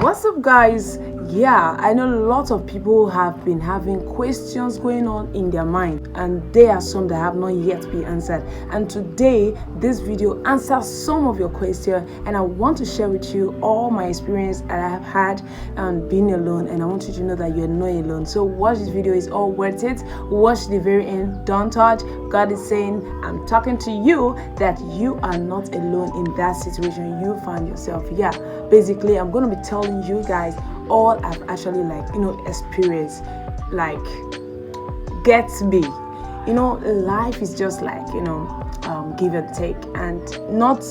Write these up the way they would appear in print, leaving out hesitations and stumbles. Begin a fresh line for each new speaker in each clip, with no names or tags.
What's up, guys? Yeah, I know lots of people have been having questions going on in their mind, and there are some that have not yet been answered. And today, this video answers some of your questions, and I want to share with you all my experience that I have had being alone, and I want you to know that you're not alone. So watch this video, it's all worth it. Watch the very end, don't touch. God is saying, I'm talking to you that you are not alone in that situation you find yourself. Yeah, basically, I'm going to be telling you guys all I've actually experienced. Like, get me. Life is just like give and take, and not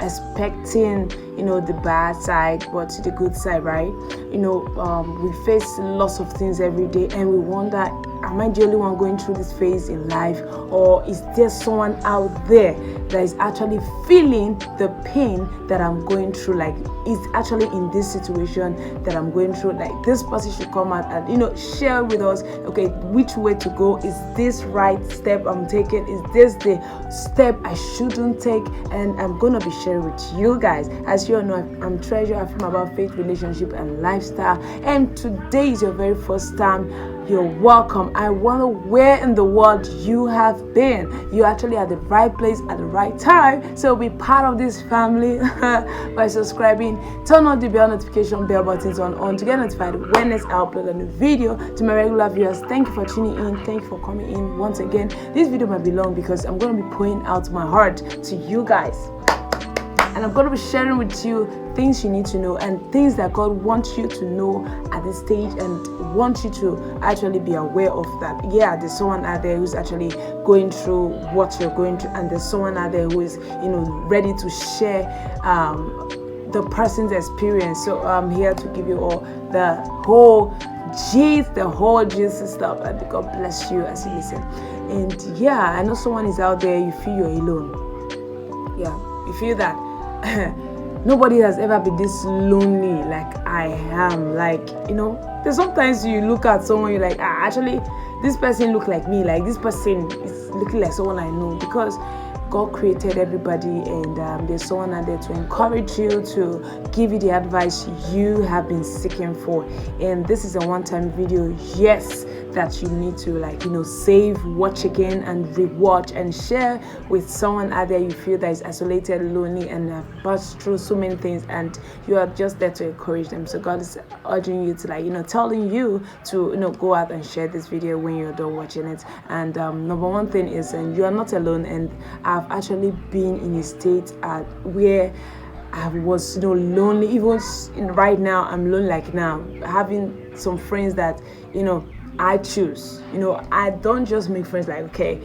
expecting the bad side but the good side, right? We face lots of things every day, and we wonder, am I the only one going through this phase in life, or is there someone out there that is actually feeling the pain that I'm going through? Like, is actually in this situation that I'm going through. Like, this person should come out and share with us, okay, which way to go. Is this right step I'm taking? Is this the step I shouldn't take? And I'm gonna be sharing with you guys. As you all know, I'm Treasure. I film about faith, relationship, and lifestyle. And today is your very first time. You're welcome. I wonder where in the world you have been. You're actually at the right place at the right time. So be part of this family by subscribing. Turn on the bell notification bell buttons on to get notified when I upload a new video. To my regular viewers, thank you for tuning in. Thank you for coming in once again. This video might be long because I'm going to be pouring out my heart to you guys. And I'm going to be sharing with you things you need to know and things that God wants you to know at this stage, and wants you to actually be aware of that. Yeah, there's someone out there who's actually going through what you're going through, and there's someone out there who is, ready to share the person's experience. So I'm here to give you all the whole Jesus stuff, and God bless you as you listen. And yeah, I know someone is out there, you feel you're alone. Yeah, you feel that nobody has ever been this lonely like I am. Like, there's sometimes you look at someone, you're like, actually this person look like me, like this person is looking like someone I know, because God created everybody, and there's someone out there to encourage you, to give you the advice you have been seeking for. And this is a one-time video, yes, that you need to save, watch again, and rewatch and share with someone out there you feel that is isolated, lonely, and have passed through so many things, and you are just there to encourage them. So God is urging you to telling you to go out and share this video when you're done watching it. And number one thing is, you are not alone. And I've actually been in a state where I was lonely. Even right now, I'm lonely. Like now, having some friends that I choose. I don't just make friends like, okay,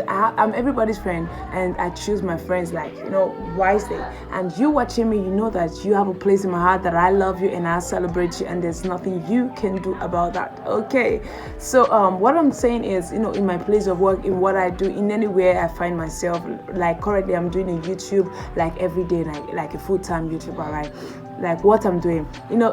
I'm everybody's friend, and I choose my friends wisely. And you watching me, you know that you have a place in my heart, that I love you and I celebrate you, and there's nothing you can do about that. Okay, so what I'm saying is, in my place of work, in what I do, in anywhere I find myself, like currently I'm doing a YouTube like every day, like a full-time YouTuber, right? Like what I'm doing.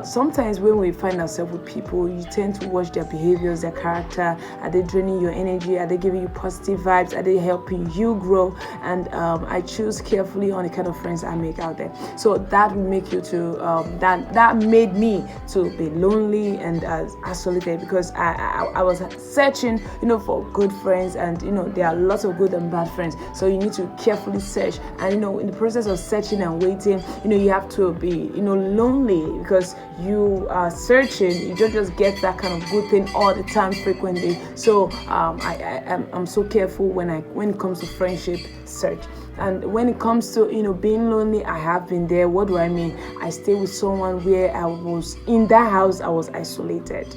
Sometimes when we find ourselves with people, you tend to watch their behaviors, their character. Are they draining your energy? Are they giving you positive vibes? Are they helping you grow? And I choose carefully on the kind of friends I make out there. So that will make you to that made me to be lonely and isolated, because I was searching for good friends, and there are lots of good and bad friends. So you need to carefully search, and in the process of searching and waiting, you have to be lonely, because you are searching. You don't just get that kind of good thing all the time, frequently. So I'm so careful when it comes to friendship search. And when it comes to being lonely, I have been there. What do I mean? I stay with someone where I was in that house, I was isolated.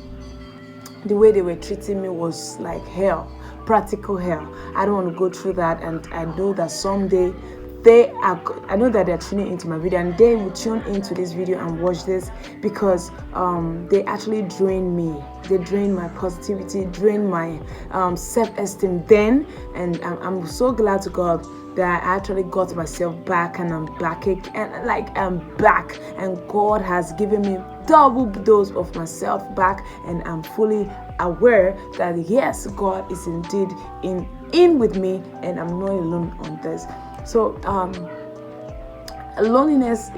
The way they were treating me was like hell, practical hell. I don't want to go through that, and I know that someday I know that they're tuning into my video, and they will tune into this video and watch this, because they actually drain me. They drain my positivity, drain my self-esteem then. And I'm so glad to God that I actually got myself back, and I'm back, and I'm back, and God has given me double dose of myself back, and I'm fully aware that yes, God is indeed in with me, and I'm not alone on this. So loneliness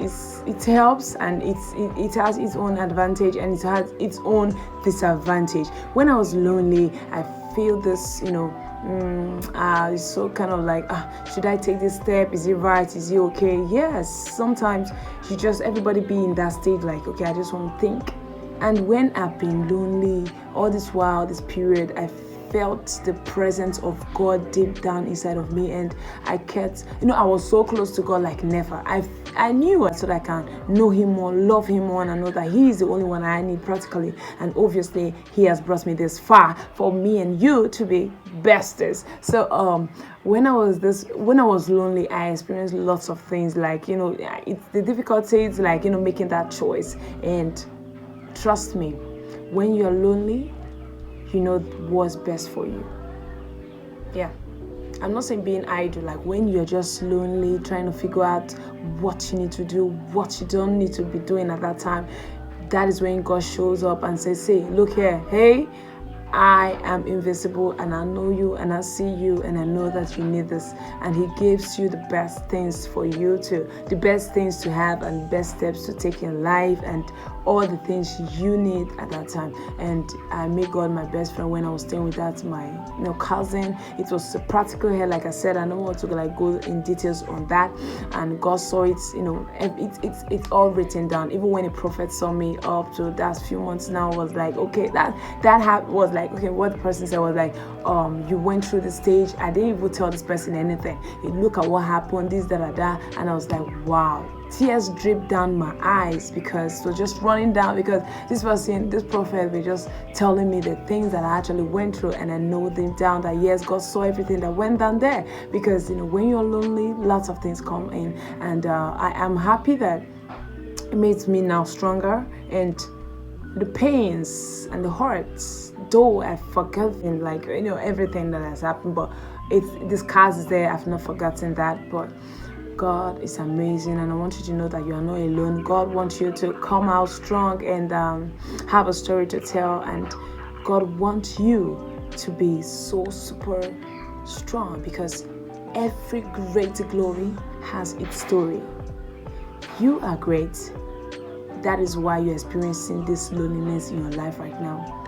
it helps, and it has its own advantage and it has its own disadvantage. When I was lonely, I feel this, it's so kind of like, should I take this step? Is it right? Is it okay? Yes, sometimes everybody be in that state like, okay, I just want to think. And when I've been lonely all this while, this period, I felt the presence of God deep down inside of me, and I kept, I was so close to God like never. I knew so that I can know Him more, love Him more, and I know that He is the only one I need practically. And obviously, He has brought me this far for me and you to be besties. So when I was lonely, I experienced lots of things like, it's the difficulties like, making that choice. And trust me, when you're lonely, you know what's best for you. Yeah, I'm not saying being idle, like when you're just lonely trying to figure out what you need to do, what you don't need to be doing at that time. That is when God shows up and says, hey, look here, hey, I am invisible and I know you and I see you and I know that you need this. And He gives you the best things for you the best things to have and best steps to take in life and all the things you need at that time. And I made God my best friend when I was staying with that my cousin. It was a practical help, like I said. I don't want to go in details on that. And God saw it, it's all written down. Even when a prophet saw me up to that few months now, was like, okay, that was like, okay, what the person said was like, you went through the stage. I didn't even tell this person anything. Look at what happened, this, that, that. And I was like, wow. Tears dripped down my eyes because it was just running down, because this prophet was just telling me the things that I actually went through, and I know them down that yes, God saw everything that went down there. Because when you're lonely, lots of things come in, and I am happy that it makes me now stronger. And the pains and the hurts, though I've forgotten everything that has happened, but the scars is there. I've not forgotten that, but God is amazing, and I want you to know that you are not alone. God wants you to come out strong and have a story to tell, and God wants you to be so super strong, because every great glory has its story. You are great. That is why you're experiencing this loneliness in your life right now.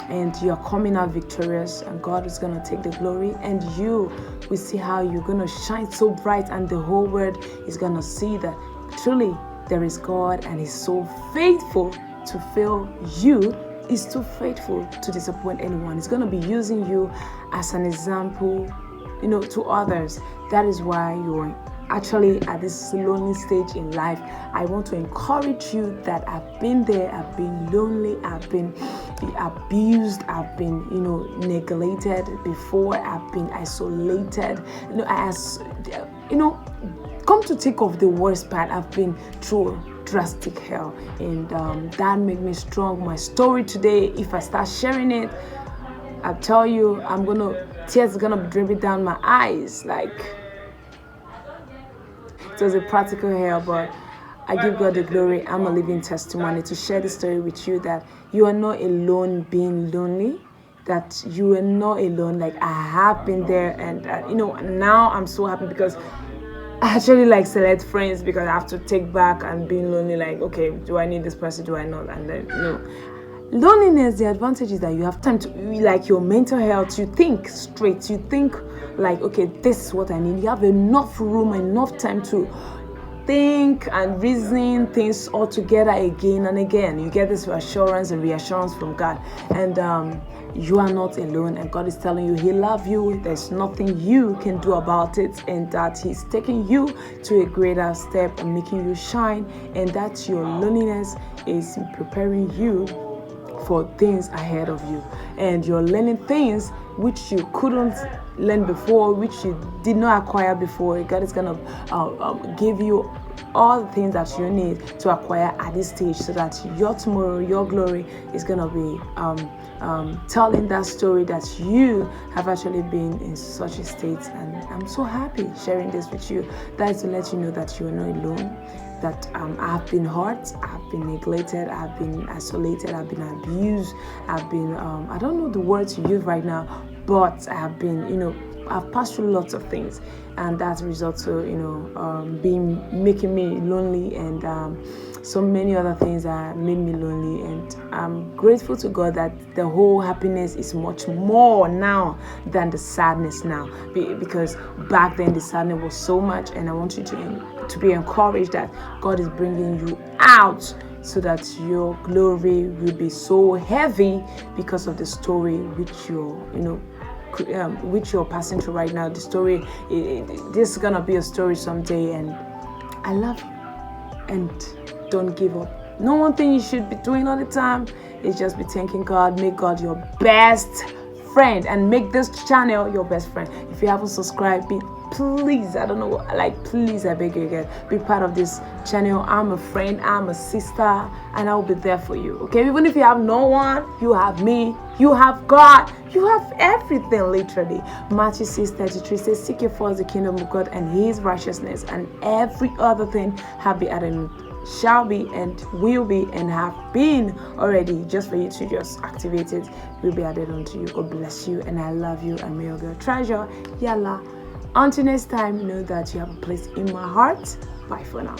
And you're coming out victorious, and God is going to take the glory, and you will see how you're going to shine so bright, and the whole world is going to see that truly there is God, and He's so faithful to fill you. He's too faithful to disappoint anyone. He's going to be using you as an example, to others. That is why you're actually at this lonely stage in life. I want to encourage you that I've been there. I've been lonely. I've been abused. I've been neglected before. I've been isolated. Come to think of the worst part, I've been through drastic hell, and that made me strong. My story today, if I start sharing it, I tell you, tears are gonna be dripping down my eyes. Like, it was a practical hell, but I give God the glory. I'm a living testimony to share the story with you, that you are not alone being lonely, that you are not alone. Like, I have been there, and now I'm so happy, because I actually select friends, because I have to take back and being lonely. Like, okay, do I need this person? Do I not? And then loneliness, the advantage is that you have time to, your mental health, you think straight, you think like, okay, this is what I need. You have enough room, enough time to think and reason things all together again and again. You get this assurance and reassurance from God, and you are not alone, and God is telling you He loves you. There's nothing you can do about it, and that He's taking you to a greater step and making you shine, and that your loneliness is preparing you for things ahead of you, and you're learning things which you couldn't learn before, which you did not acquire before. God is gonna give you all the things that you need to acquire at this stage, so that your tomorrow, your glory is gonna be telling that story that you have actually been in such a state. And I'm so happy sharing this with you. That is to let you know that you are not alone, that I've been hurt, I've been neglected, I've been isolated, I've been abused, I've been I don't know the word to use right now, but I have been I've passed through lots of things, and that's a result to making me lonely, and so many other things that made me lonely. And I'm grateful to God that the whole happiness is much more now than the sadness now, because back then the sadness was so much. And I want you to be encouraged that God is bringing you out, so that your glory will be so heavy because of the story which you're passing through right now. The story, this is gonna be a story someday. And I love you, and don't give up. No one thing you should be doing all the time is just be thanking God. Make God your best friend, and make this channel your best friend. If you haven't subscribed, please, please, I beg you again, be part of this channel. I'm a friend, I'm a sister, and I'll be there for you. Okay, even if you have no one, you have me, you have God, you have everything, literally. Matthew 6:33 says, seek ye first the kingdom of God and his righteousness, and every other thing have be added, shall be, and will be, and have been already, just for you to just activate it, will be added unto you. God bless you, and I love you, and may your God treasure. Yalla. Until next time, know that you have a place in my heart. Bye for now.